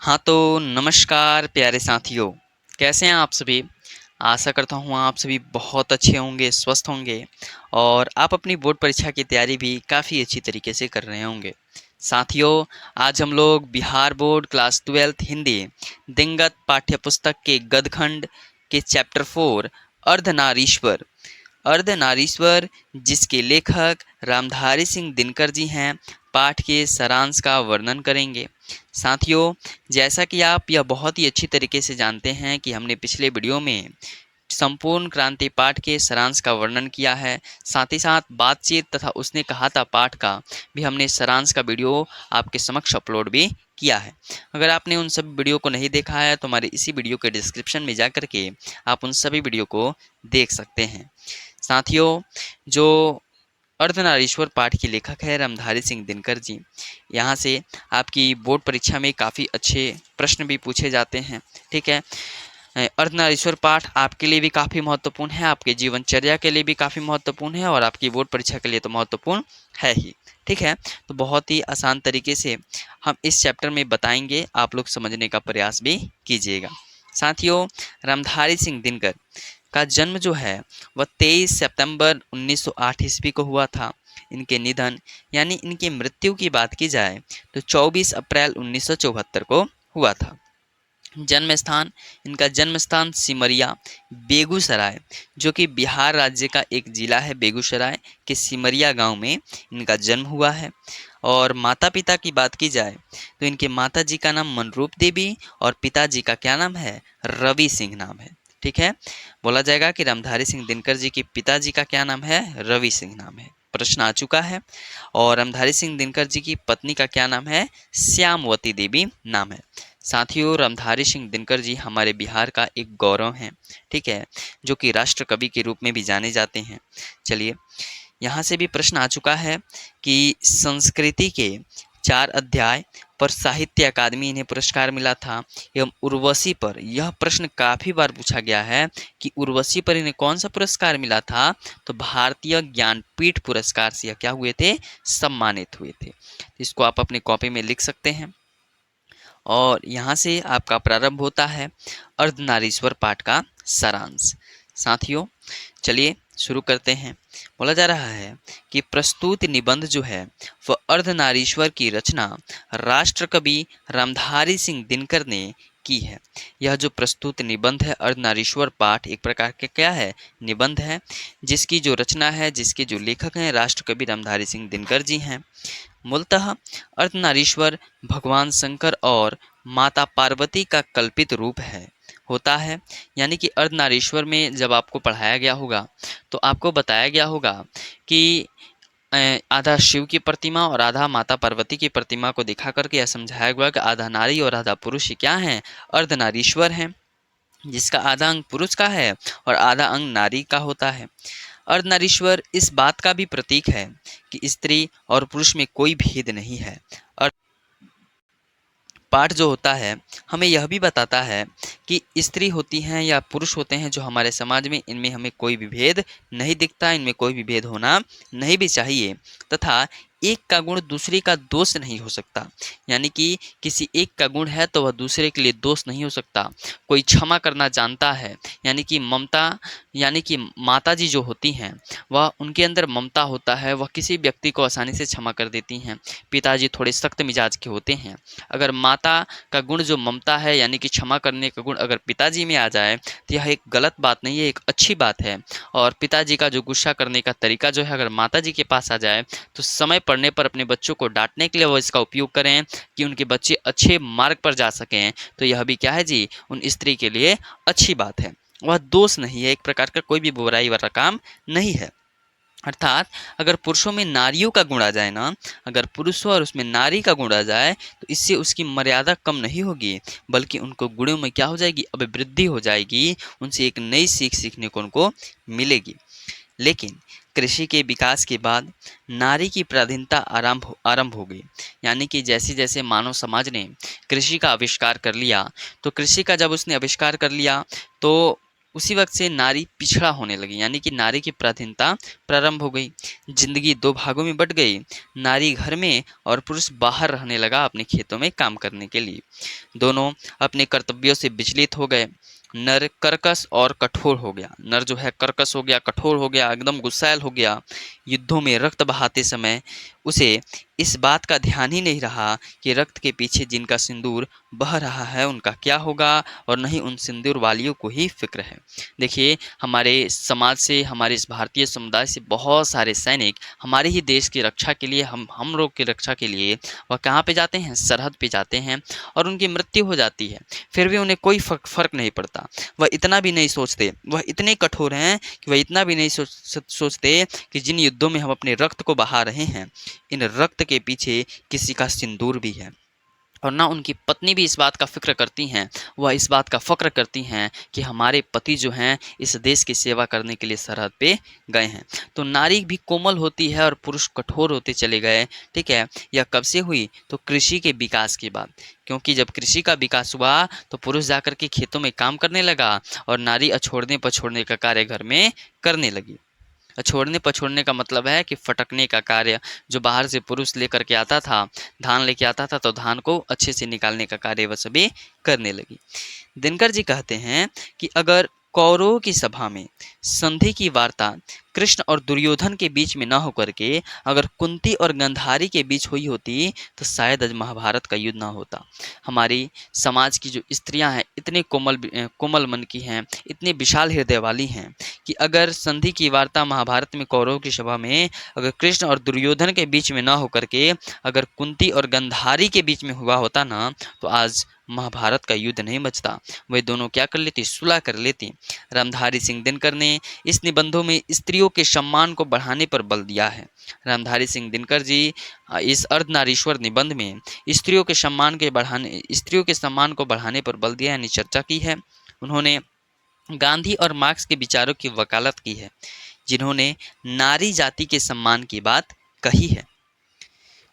हाँ तो नमस्कार प्यारे साथियों, कैसे हैं आप सभी। आशा करता हूँ आप सभी बहुत अच्छे होंगे, स्वस्थ होंगे और आप अपनी बोर्ड परीक्षा की तैयारी भी काफ़ी अच्छी तरीके से कर रहे होंगे। साथियों, आज हम लोग Bihar board class 12th Hindi दिनगत पाठ्यपुस्तक के गदखंड के चैप्टर 4 अर्धनारीश्वर अर्धनारीश्वर जिसके लेखक रामधारी सिंह दिनकर जी हैं, पाठ के सारांश का वर्णन करेंगे। साथियों, जैसा कि आप यह बहुत ही अच्छी तरीके से जानते हैं कि हमने पिछले वीडियो में संपूर्ण क्रांति पाठ के सारांश का वर्णन किया है। साथ ही साथ बातचीत तथा उसने कहा था पाठ का भी हमने सारांश का वीडियो आपके समक्ष अपलोड भी किया है। अगर आपने उन सभी वीडियो को नहीं देखा है तो हमारे इसी वीडियो के डिस्क्रिप्शन में जाकर के आप उन सभी वीडियो को देख सकते हैं। साथियों, जो अर्धनारीश्वर पाठ के लेखक है रामधारी सिंह दिनकर जी, यहाँ से आपकी बोर्ड परीक्षा में काफ़ी अच्छे प्रश्न भी पूछे जाते हैं। ठीक है, अर्धनारीश्वर पाठ आपके लिए भी काफ़ी महत्वपूर्ण है, आपके जीवनचर्या के लिए भी काफ़ी महत्वपूर्ण है और आपकी बोर्ड परीक्षा के लिए तो महत्वपूर्ण है ही। ठीक है, तो बहुत ही आसान तरीके से हम इस चैप्टर में बताएंगे, आप लोग समझने का प्रयास भी कीजिएगा। साथियों, रामधारी सिंह दिनकर का जन्म जो है वह 23 सितंबर 1908 ईस्वी को हुआ था। इनके निधन यानी इनकी मृत्यु की बात की जाए तो 24 अप्रैल 1974 को हुआ था। जन्म स्थान, इनका जन्म स्थान सिमरिया बेगूसराय, जो कि बिहार राज्य का एक जिला है, बेगूसराय के सिमरिया गांव में इनका जन्म हुआ है। और माता पिता की बात की जाए तो इनके माता जी का नाम मनरूप देवी और पिताजी का क्या नाम है, रवि सिंह नाम है। ठीक है, बोला जाएगा कि रामधारी सिंह दिनकर जी के पिताजी का क्या नाम है, रवि सिंह नाम है। प्रश्न आ चुका है। और रामधारी सिंह दिनकर जी की पत्नी का क्या नाम है, श्यामवती देवी नाम है। साथियों, रामधारी सिंह दिनकर जी हमारे बिहार का एक गौरव हैं। ठीक है, जो कि राष्ट्र कवि के रूप में भी जाने जाते हैं। चलिए, यहाँ से भी प्रश्न आ चुका है कि संस्कृति के 4 अध्याय पर साहित्य अकादमी इन्हें पुरस्कार मिला था एवं उर्वशी पर यह प्रश्न काफ़ी बार पूछा गया है कि उर्वशी पर इन्हें कौन सा पुरस्कार मिला था, तो भारतीय ज्ञानपीठ पुरस्कार से यह क्या हुए थे, सम्मानित हुए थे। इसको आप अपनी कॉपी में लिख सकते हैं। और यहाँ से आपका प्रारंभ होता है अर्धनारीश्वर पाठ का सारांश। साथियों, चलिए शुरू करते हैं। बोला जा रहा है कि प्रस्तुत निबंध जो है वह अर्धनारीश्वर की रचना राष्ट्रकवि रामधारी सिंह दिनकर ने की है। यह जो प्रस्तुत निबंध है अर्धनारीश्वर पाठ एक प्रकार के क्या है, निबंध है, जिसकी जो रचना है, जिसके जो लेखक हैं राष्ट्रकवि रामधारी सिंह दिनकर जी हैं। मूलतः अर्धनारीश्वर भगवान शंकर और माता पार्वती का कल्पित रूप है होता है। यानी कि अर्धनारीश्वर में जब आपको पढ़ाया गया होगा तो आपको बताया गया होगा कि आधा शिव की प्रतिमा और आधा माता पार्वती की प्रतिमा को दिखा करके यह समझाया गया कि आधा नारी और आधा पुरुष क्या हैं, अर्धनारीश्वर हैं, जिसका आधा अंग पुरुष का है और आधा अंग नारी का होता है। अर्धनारीश्वर इस बात का भी प्रतीक है कि स्त्री और पुरुष में कोई भेद नहीं है। और पाठ जो होता है हमें यह भी बताता है कि स्त्री होती हैं या पुरुष होते हैं जो हमारे समाज में, इनमें हमें कोई भी भेद नहीं दिखता, इनमें कोई भी भेद होना नहीं भी चाहिए। तथा एक का गुण दूसरे का दोष नहीं हो सकता, यानी कि किसी एक का गुण है तो वह दूसरे के लिए दोष नहीं हो सकता। कोई क्षमा करना जानता है, यानी कि ममता, यानी कि माता जी जो होती हैं वह, उनके अंदर ममता होता है, वह किसी व्यक्ति को आसानी से क्षमा कर देती हैं। पिताजी थोड़े सख्त मिजाज के होते हैं। अगर माता का गुण जो ममता है यानी कि क्षमा करने का गुण अगर पिताजी में आ जाए तो यह एक गलत बात नहीं है, एक अच्छी बात है। और पिताजी का जो गुस्सा करने का तरीका जो है अगर माता जी के पास आ जाए तो समय पड़ने पर अपने बच्चों को डांटने के लिए वो इसका उपयोग करें कि उनके बच्चे अच्छे मार्ग पर जा सकें, तो यह भी क्या है जी, उन स्त्री के लिए अच्छी बात है। वह दोष नहीं है, एक प्रकार का कोई भी बुराई वाला काम नहीं है। अर्थात अगर पुरुषों में नारियों का गुण आ जाए ना, अगर पुरुष हो और उसमें नारी का गुण आ जाए तो इससे उसकी मर्यादा कम नहीं होगी, बल्कि उनको गुणों में क्या हो जाएगी, अभिवृद्धि हो जाएगी, उनसे एक नई सीख सीखने को उनको मिलेगी। लेकिन कृषि के विकास के बाद नारी की प्राधीनता आरंभ हो गई। यानी कि जैसे जैसे मानव समाज ने कृषि का आविष्कार कर लिया, तो कृषि का जब उसने आविष्कार कर लिया तो उसी वक्त से नारी पिछड़ा होने लगी, यानी कि नारी की प्राधीनता प्रारंभ हो गई। जिंदगी दो भागों में बट गई। नारी घर में और पुरुष बाहर रहने लगा अपने खेतों में काम करने के लिए। दोनों अपने कर्तव्यों से विचलित हो गए। नर कर्कश और कठोर हो गया। नर जो है कर्कश हो गया, कठोर हो गया, एकदम गुस्सैल हो गया। युद्धों में रक्त बहाते समय उसे इस बात का ध्यान ही नहीं रहा कि रक्त के पीछे जिनका सिंदूर बह रहा है उनका क्या होगा, और न ही उन सिंदूर वालियों को ही फिक्र है। देखिए, हमारे समाज से, हमारे इस भारतीय समुदाय से बहुत सारे सैनिक हमारे ही देश की रक्षा के लिए, हम लोग की रक्षा के लिए वह कहाँ पे जाते हैं? सरहद पे जाते हैं, और उनकी मृत्यु हो जाती है। फिर भी उन्हें कोई फ़र्क नहीं पड़ता। वह इतना भी नहीं सोचते, वह इतने कठोर हैं कि वह इतना भी नहीं सोचते कि जिन युद्धों में हम अपने रक्त को बहा रहे हैं, इन रक्त के पीछे किसी का सिंदूर भी है। और ना उनकी पत्नी भी इस बात का फ़िक्र करती हैं, वह इस बात का फ़क्र करती हैं कि हमारे पति जो हैं इस देश की सेवा करने के लिए सरहद पे गए हैं। तो नारी भी कोमल होती है और पुरुष कठोर होते चले गए। ठीक है, यह कब से हुई? तो कृषि के विकास के बाद। क्योंकि जब कृषि का विकास हुआ तो पुरुष जाकर के खेतों में काम करने लगा और नारी अछोड़ने पछोड़ने का कार्य घर में करने लगी। छोड़ने पछोड़ने का मतलब है कि फटकने का कार्य, जो बाहर से पुरुष लेकर के आता था, धान लेके आता था, तो धान को अच्छे से निकालने का कार्य वह सभी करने लगी। दिनकर जी कहते हैं कि अगर कौरवों की सभा में संधि की वार्ता कृष्ण और दुर्योधन के बीच में न होकर के अगर कुंती और गंधारी के बीच हुई होती तो शायद आज महाभारत का युद्ध न होता। हमारी समाज की जो स्त्रियां हैं इतने कोमल मन की हैं, इतने विशाल हृदय वाली हैं कि अगर संधि की वार्ता महाभारत में कौरवों की सभा में अगर कृष्ण और दुर्योधन के बीच में न होकर के अगर कुंती और गंधारी के बीच में हुआ होता ना, तो आज महाभारत का युद्ध नहीं बचता। वे दोनों क्या कर लेती? सुलह कर लेती। रामधारी सिंह दिनकर ने इस निबंधों में स्त्रियों के सम्मान को बढ़ाने पर बल दिया है। रामधारी सिंह दिनकर जी इस अर्धनारीश्वर निबंध में स्त्रियों के सम्मान को बढ़ाने पर बल दिया, यानी चर्चा की है। उन्होंने गांधी और मार्क्स के विचारों की वकालत की है, जिन्होंने नारी जाति के सम्मान की बात कही है।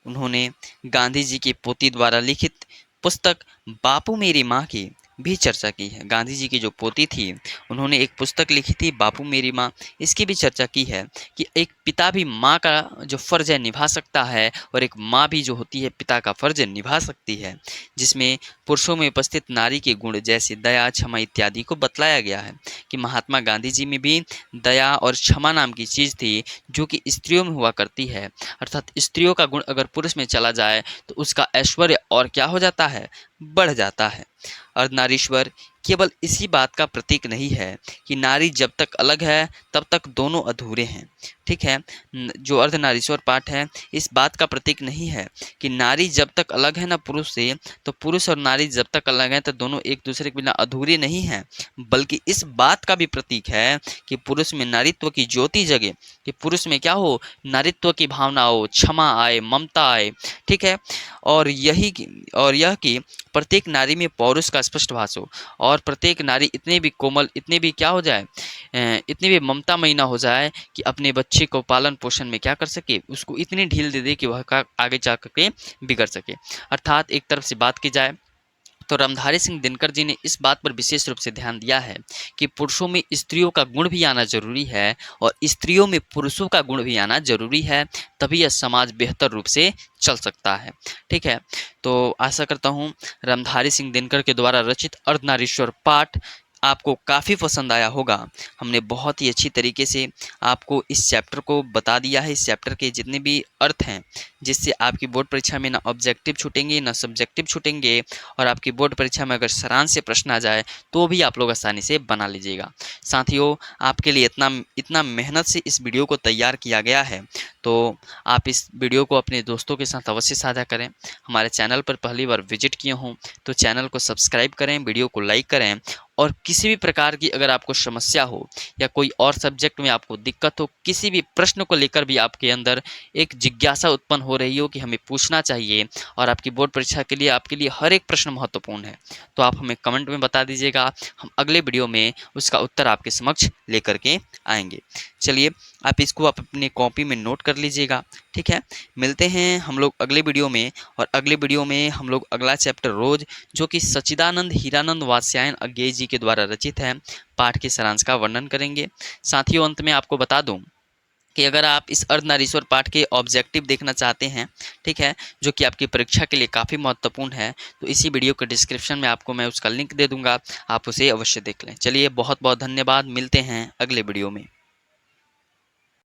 उन्होंने गांधी जी की पोती द्वारा लिखित पुस्तक बापू मेरी माँ की भी चर्चा की है। गांधी जी की जो पोती थी उन्होंने एक पुस्तक लिखी थी बापू मेरी माँ, इसकी भी चर्चा की है कि एक पिता भी माँ का जो फ़र्ज़ है निभा सकता है, और एक माँ भी जो होती है पिता का फ़र्ज़ निभा सकती है, जिसमें पुरुषों में उपस्थित नारी के गुण जैसे दया, क्षमा इत्यादि को बतलाया गया है। कि महात्मा गांधी जी में भी दया और क्षमा नाम की चीज़ थी जो कि स्त्रियों में हुआ करती है। अर्थात स्त्रियों का गुण अगर पुरुष में चला जाए तो उसका ऐश्वर्य और क्या हो जाता है? बढ़ जाता है। अर्धनारीश्वर केवल इसी बात का प्रतीक नहीं है कि नारी जब तक अलग है तब तक दोनों अधूरे हैं। ठीक है, जो अर्धनारीश्वर पाठ है इस बात का प्रतीक नहीं है कि नारी जब तक अलग है ना पुरुष से, तो पुरुष और नारी जब तक अलग हैं तो दोनों एक दूसरे के बिना अधूरे नहीं हैं, बल्कि इस बात का भी प्रतीक है कि पुरुष में नारीत्व की ज्योति जगे, कि पुरुष में क्या हो? नारीत्व की भावना हो, क्षमा आए, ममता आए। ठीक है, और यह कि प्रत्येक नारी में पौरुष का स्पष्ट भास हो, और प्रत्येक नारी इतने भी कोमल, इतने भी क्या हो जाए, इतनी भी ममतामयी ना हो जाए कि अपने बच्चे को पालन पोषण में क्या कर सके, उसको इतनी ढील दे दे कि वह आगे जा करके बिगड़ सके। अर्थात एक तरफ से बात की जाए तो रामधारी सिंह दिनकर जी ने इस बात पर विशेष रूप से ध्यान दिया है कि पुरुषों में स्त्रियों का गुण भी आना जरूरी है और स्त्रियों में पुरुषों का गुण भी आना जरूरी है, तभी यह समाज बेहतर रूप से चल सकता है। ठीक है, तो आशा करता हूँ रामधारी सिंह दिनकर के द्वारा रचित अर्धनारीश्वर पाठ आपको काफ़ी पसंद आया होगा। हमने बहुत ही अच्छी तरीके से आपको इस चैप्टर को बता दिया है, इस चैप्टर के जितने भी अर्थ हैं, जिससे आपकी बोर्ड परीक्षा में ना ऑब्जेक्टिव छूटेंगे ना सब्जेक्टिव छूटेंगे, और आपकी बोर्ड परीक्षा में अगर सारांश से प्रश्न आ जाए तो भी आप लोग आसानी से बना लीजिएगा। साथियों, आपके लिए इतना मेहनत से इस वीडियो को तैयार किया गया है, तो आप इस वीडियो को अपने दोस्तों के साथ अवश्य साझा करें। हमारे चैनल पर पहली बार विजिट किए हों तो चैनल को सब्सक्राइब करें, वीडियो को लाइक करें, और किसी भी प्रकार की अगर आपको समस्या हो या कोई और सब्जेक्ट में आपको दिक्कत हो, किसी भी प्रश्न को लेकर भी आपके अंदर एक जिज्ञासा उत्पन्न हो रही हो कि हमें पूछना चाहिए और आपकी बोर्ड परीक्षा के लिए आपके लिए हर एक प्रश्न महत्वपूर्ण है, तो आप हमें कमेंट में बता दीजिएगा। हम अगले वीडियो में उसका उत्तर आपके समक्ष लेकर के आएंगे। चलिए आप अपने कॉपी में नोट कर लीजिएगा। ठीक है, मिलते हैं हम लोग अगले वीडियो में, और अगले वीडियो में हम लोग अगला चैप्टर रोज, जो कि सच्चिदानंद हीरानंद वात्स्यायन अज्ञेय जी के द्वारा रचित है, पाठ के सारांश का वर्णन करेंगे। साथियों, अंत में आपको बता दूं कि अगर आप इस अर्धनारीश्वर पाठ के ऑब्जेक्टिव देखना चाहते हैं, ठीक है, जो कि आपकी परीक्षा के लिए काफ़ी महत्वपूर्ण है, तो इसी वीडियो के डिस्क्रिप्शन में आपको मैं उसका लिंक दे दूंगा, आप उसे अवश्य देख लें। चलिए, बहुत बहुत धन्यवाद, मिलते हैं अगले वीडियो में।